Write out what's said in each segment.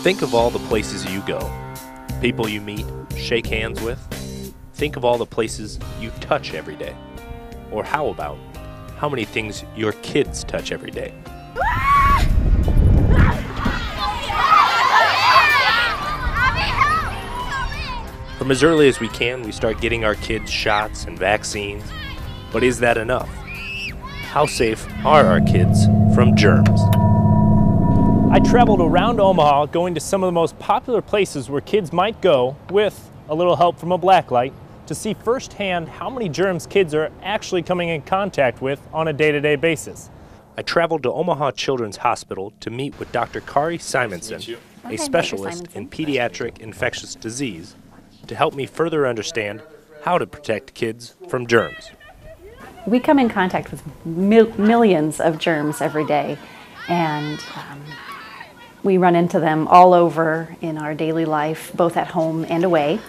Think of all the places you go, people you meet, shake hands with. Think of all the places you touch every day. Or how about how many things your kids touch every day? From as early as we can, we start getting our kids shots and vaccines. But is that enough? How safe are our kids from germs? I traveled around Omaha, going to some of the most popular places where kids might go with a little help from a blacklight to see firsthand how many germs kids are actually coming in contact with on a day-to-day basis. I traveled to Omaha Children's Hospital to meet with Dr. Kari Simonson, a specialist in pediatric infectious disease, to help me further understand how to protect kids from germs. We come in contact with millions of germs every day, and we run into them all over in our daily life, both at home and away.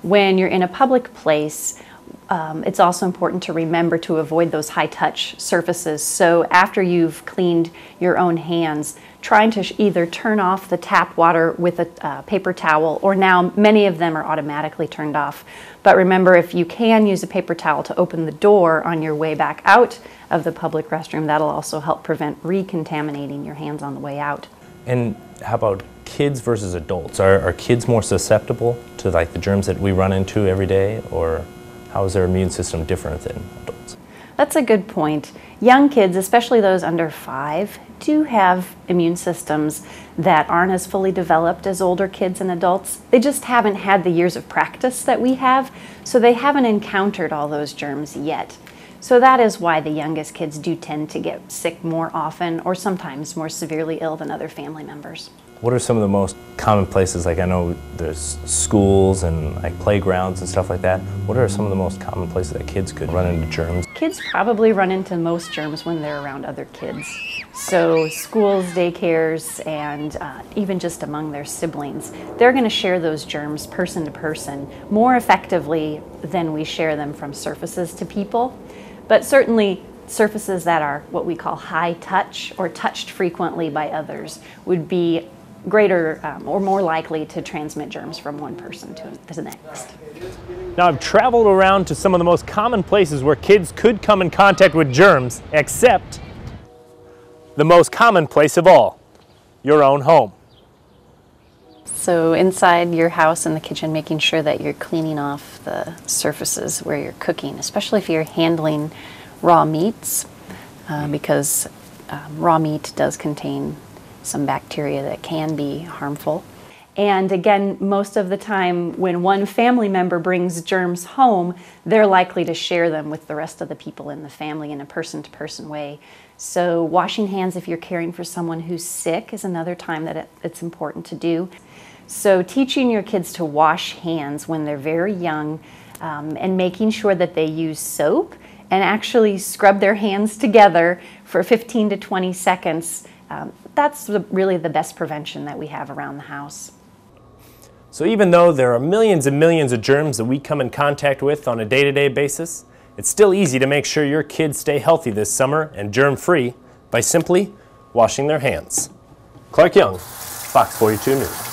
When you're in a public place, it's also important to remember to avoid those high-touch surfaces. So after you've cleaned your own hands, trying to either turn off the tap water with a paper towel, or now many of them are automatically turned off. But remember, if you can use a paper towel to open the door on your way back out of the public restroom, that'll also help prevent recontaminating your hands on the way out. And how about kids versus adults? Are kids more susceptible to like the germs that we run into every day, or how is their immune system different than adults? That's a good point. Young kids, especially those under 5, do have immune systems that aren't as fully developed as older kids and adults. They just haven't had the years of practice that we have, so they haven't encountered all those germs yet. So that is why the youngest kids do tend to get sick more often, or sometimes more severely ill than other family members. What are some of the most common places? Like I know there's schools and like playgrounds and stuff like that. What are some of the most common places that kids could run into germs? Kids probably run into most germs when they're around other kids. So schools, daycares, and even just among their siblings, they're going to share those germs person to person more effectively than we share them from surfaces to people. But certainly surfaces that are what we call high touch or touched frequently by others would be greater or more likely to transmit germs from one person to the next. Now I've traveled around to some of the most common places where kids could come in contact with germs, except the most common place of all, your own home. So inside your house in the kitchen, making sure that you're cleaning off the surfaces where you're cooking, especially if you're handling raw meats, because raw meat does contain some bacteria that can be harmful. And again, most of the time when one family member brings germs home, they're likely to share them with the rest of the people in the family in a person-to-person way. So washing hands if you're caring for someone who's sick is another time that it's important to do. So teaching your kids to wash hands when they're very young, and making sure that they use soap and actually scrub their hands together for 15 to 20 seconds. That's really the best prevention that we have around the house. So even though there are millions and millions of germs that we come in contact with on a day-to-day basis, it's still easy to make sure your kids stay healthy this summer and germ-free by simply washing their hands. Clark Young, Fox 42 News.